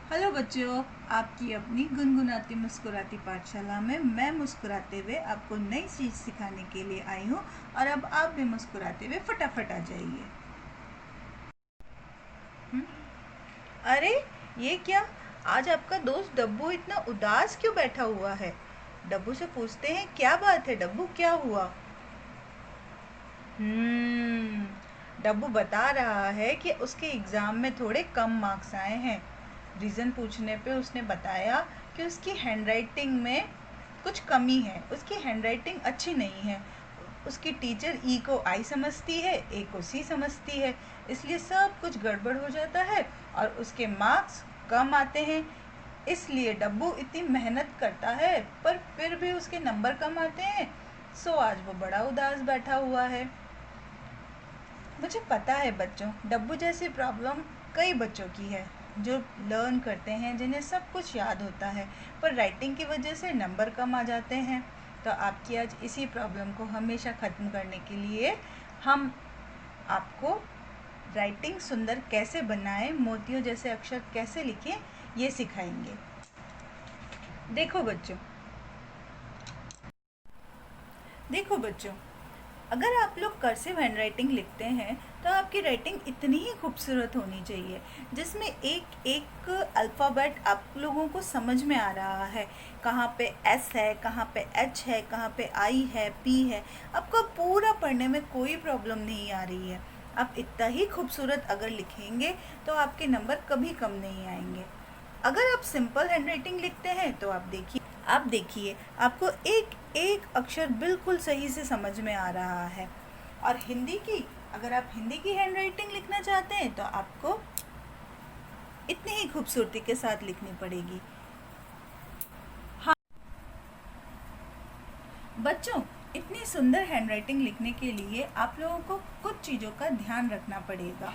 Hello बच्चों, आपकी अपनी गुनगुनाती मुस्कुराती पाठशाला में मैं मुस्कुराते हुए आपको नई चीज़ सिखाने के लिए आई हूँ। और अब आप भी मुस्कुराते हुए फटाफट आ जाइए। अरे ये क्या, आज आपका दोस्त डब्बू इतना उदास क्यों बैठा हुआ है? डब्बू से पूछते हैं, क्या बात है डब्बू, क्या हुआ? हम्म डब्बू बता रहा है कि उसके एग्ज़ाम में थोड़े कम मार्क्स आए हैं। रीज़न पूछने पे उसने बताया कि उसकी हैंडराइटिंग में कुछ कमी है, उसकी हैंडराइटिंग अच्छी नहीं है। उसकी टीचर ई को आई समझती है, ए को सी समझती है, इसलिए सब कुछ गड़बड़ हो जाता है और उसके मार्क्स कम आते हैं। इसलिए डब्बू इतनी मेहनत करता है पर फिर भी उसके नंबर कम आते हैं। सो आज वो बड़ा उदास बैठा हुआ है। मुझे पता है बच्चों, डब्बू जैसी प्रॉब्लम कई बच्चों की है जो लर्न करते हैं, जिन्हें सब कुछ याद होता है, पर राइटिंग की वजह से नंबर कम आ जाते हैं। तो आपकी आज इसी प्रॉब्लम को हमेशा ख़त्म करने के लिए हम आपको राइटिंग सुंदर कैसे बनाएं, मोतियों जैसे अक्षर कैसे लिखें, ये सिखाएंगे। देखो बच्चों देखो बच्चों, अगर आप लोग कर्सिव हैंडराइटिंग लिखते हैं तो आपकी राइटिंग इतनी ही खूबसूरत होनी चाहिए जिसमें एक एक अल्फ़ाबेट आप लोगों को समझ में आ रहा है। कहाँ पे एस है, कहाँ पे एच है, कहाँ पे आई है, पी है। आपको पूरा पढ़ने में कोई प्रॉब्लम नहीं आ रही है। आप इतना ही खूबसूरत अगर लिखेंगे तो आपके नंबर कभी कम नहीं आएंगे। अगर आप सिंपल हैंडराइटिंग लिखते हैं तो आप देखिए आपको एक एक अक्षर बिल्कुल सही से समझ में आ रहा है। और अगर आप हिंदी की हैंडराइटिंग लिखना चाहते हैं तो आपको इतनी ही खूबसूरती के साथ लिखनी पड़ेगी। हाँ बच्चों, इतनी सुंदर हैंडराइटिंग लिखने के लिए आप लोगों को कुछ चीज़ों का ध्यान रखना पड़ेगा।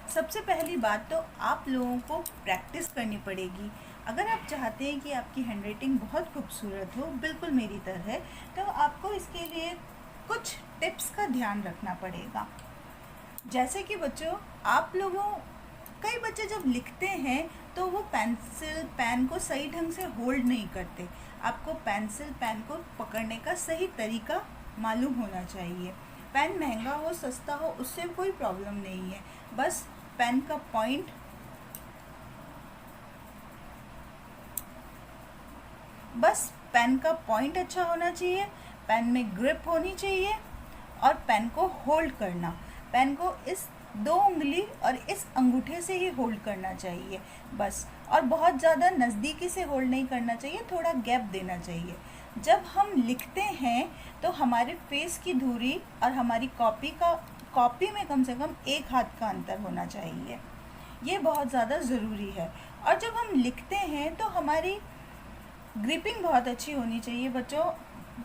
सबसे पहली बात तो आप लोगों को प्रैक्टिस करनी पड़ेगी। अगर आप चाहते हैं कि आपकी हैंडराइटिंग बहुत खूबसूरत हो, बिल्कुल मेरी तरह, तो आपको इसके लिए कुछ टिप्स का ध्यान रखना पड़ेगा। जैसे कि बच्चों, कई बच्चे जब लिखते हैं तो वो पेंसिल पेन को सही ढंग से होल्ड नहीं करते। आपको पेंसिल पेन को पकड़ने का सही तरीका मालूम होना चाहिए। पेन महंगा हो सस्ता हो उससे कोई प्रॉब्लम नहीं है, बस पेन का पॉइंट अच्छा होना चाहिए, पेन में ग्रिप होनी चाहिए और पेन को होल्ड करना, पेन को इस 2 उंगली और इस अंगूठे से ही होल्ड करना चाहिए बस। और बहुत ज़्यादा नज़दीकी से होल्ड नहीं करना चाहिए, थोड़ा गैप देना चाहिए। जब हम लिखते हैं तो हमारे फेस की दूरी और हमारी कॉपी में कम से कम 1 हाथ का अंतर होना चाहिए। ये बहुत ज़्यादा ज़रूरी है। और जब हम लिखते हैं तो हमारी ग्रिपिंग बहुत अच्छी होनी चाहिए बच्चों।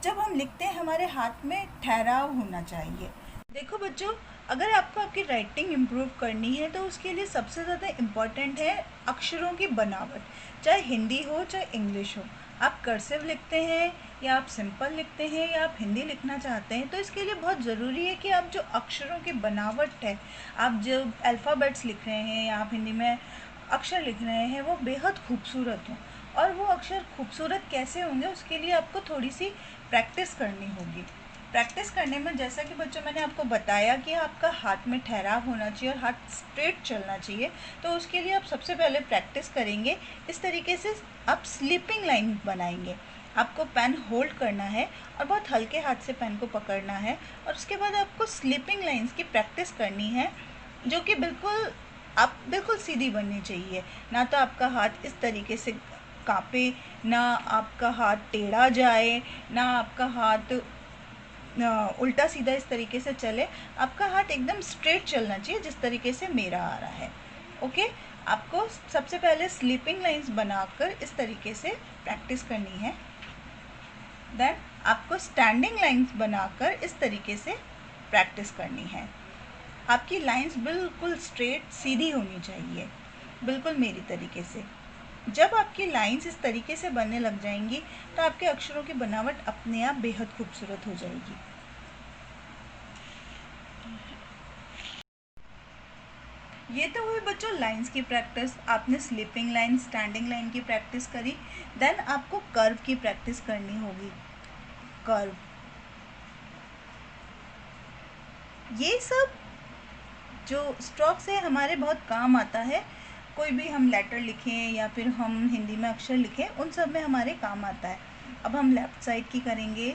जब हम लिखते हैं हमारे हाथ में ठहराव होना चाहिए। देखो बच्चों, अगर आपको आपकी राइटिंग इम्प्रूव करनी है तो उसके लिए सबसे ज़्यादा इम्पॉर्टेंट है अक्षरों की बनावट। चाहे हिंदी हो चाहे इंग्लिश हो, आप कर्सिव लिखते हैं या आप सिंपल लिखते हैं या आप हिंदी लिखना चाहते हैं, तो इसके लिए बहुत ज़रूरी है कि आप जो अक्षरों की बनावट है, आप जो अल्फ़ाबेट्स लिख रहे हैं या आप हिंदी में अक्षर लिख रहे हैं, वो बेहद खूबसूरत हों। और वो अक्षर खूबसूरत कैसे होंगे, उसके लिए आपको थोड़ी सी प्रैक्टिस करनी होगी। प्रैक्टिस करने में, जैसा कि बच्चों मैंने आपको बताया कि आपका हाथ में ठहराव होना चाहिए और हाथ स्ट्रेट चलना चाहिए, तो उसके लिए आप सबसे पहले प्रैक्टिस करेंगे इस तरीके से। आप स्लीपिंग लाइन बनाएंगे। आपको पेन होल्ड करना है और बहुत हल्के हाथ से पेन को पकड़ना है और उसके बाद आपको स्लीपिंग लाइंस की प्रैक्टिस करनी है, जो कि बिल्कुल सीधी बननी चाहिए। ना तो आपका हाथ इस तरीके से कांपे, ना आपका हाथ टेढ़ा जाए, ना आपका हाथ उल्टा सीधा इस तरीके से चले। आपका हाथ एकदम स्ट्रेट चलना चाहिए जिस तरीके से मेरा आ रहा है। ओके, आपको सबसे पहले स्लीपिंग लाइंस बनाकर इस तरीके से प्रैक्टिस करनी है। देन आपको स्टैंडिंग लाइंस बनाकर इस तरीके से प्रैक्टिस करनी है। आपकी लाइंस बिल्कुल स्ट्रेट सीधी होनी चाहिए, बिल्कुल मेरी तरीके से। जब आपकी लाइंस इस तरीके से बनने लग जाएंगी तो आपके अक्षरों की बनावट अपने आप बेहद खूबसूरत हो जाएगी। ये तो हुई बच्चों लाइंस की प्रैक्टिस। आपने स्लीपिंग लाइन, स्टैंडिंग लाइन की प्रैक्टिस करी। देन आपको कर्व की प्रैक्टिस करनी होगी। कर्व, ये सब जो स्ट्रोक्स है हमारे बहुत काम आता है। कोई भी हम लेटर लिखें या फिर हम हिंदी में अक्षर लिखें, उन सब में हमारे काम आता है। अब हम लेफ़्ट साइड की करेंगे।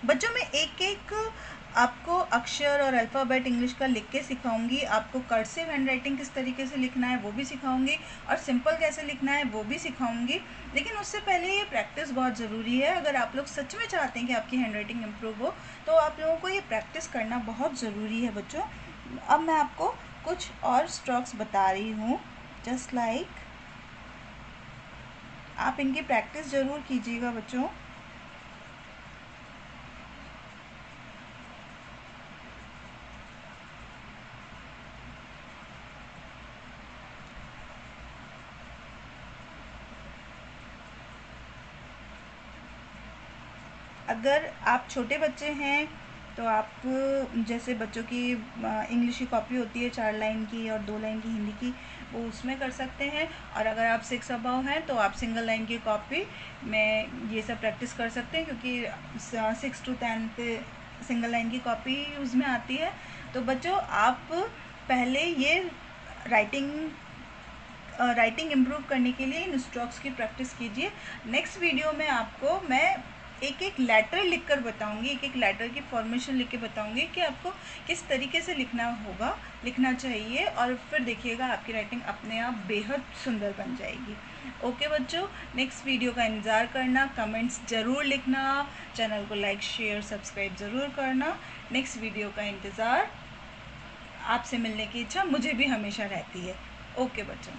बच्चों में एक एक आपको अक्षर और अल्फ़ाबेट इंग्लिश का लिख के सिखाऊंगी। आपको कर्सिव हैंड राइटिंग किस तरीके से लिखना है वो भी सिखाऊंगी, और सिंपल कैसे लिखना है वो भी सिखाऊंगी। लेकिन उससे पहले ये प्रैक्टिस बहुत ज़रूरी है। अगर आप लोग सच में चाहते हैं कि आपकी हैंड राइटिंग इम्प्रूव हो, तो आप लोगों को ये प्रैक्टिस करना बहुत ज़रूरी है बच्चों। अब मैं आपको कुछ और स्ट्रोक्स बता रही हूँ, जस्ट लाइक आप इनकी प्रैक्टिस ज़रूर कीजिएगा बच्चों। अगर आप छोटे बच्चे हैं तो आप जैसे बच्चों की इंग्लिश की कॉपी होती है 4 लाइन की और 2 लाइन की हिंदी की, वो उसमें कर सकते हैं। और अगर आप 6 अबव हैं तो आप सिंगल लाइन की कॉपी में ये सब प्रैक्टिस कर सकते हैं, क्योंकि 6 to 10 सिंगल लाइन की कॉपी यूज़ में आती है। तो बच्चों आप पहले ये राइटिंग इम्प्रूव करने के लिए इन स्ट्रोक्स की प्रैक्टिस कीजिए। नेक्स्ट वीडियो में आपको मैं एक एक लेटर लिखकर बताऊंगी, एक एक लेटर की फॉर्मेशन लिख के बताऊंगी कि आपको किस तरीके से लिखना चाहिए, और फिर देखिएगा आपकी राइटिंग अपने आप बेहद सुंदर बन जाएगी। ओके बच्चों, नेक्स्ट वीडियो का इंतज़ार करना, कमेंट्स ज़रूर लिखना, चैनल को लाइक शेयर सब्सक्राइब ज़रूर करना। नेक्स्ट वीडियो का इंतज़ार, आपसे मिलने की इच्छा मुझे भी हमेशा रहती है। ओके बच्चों।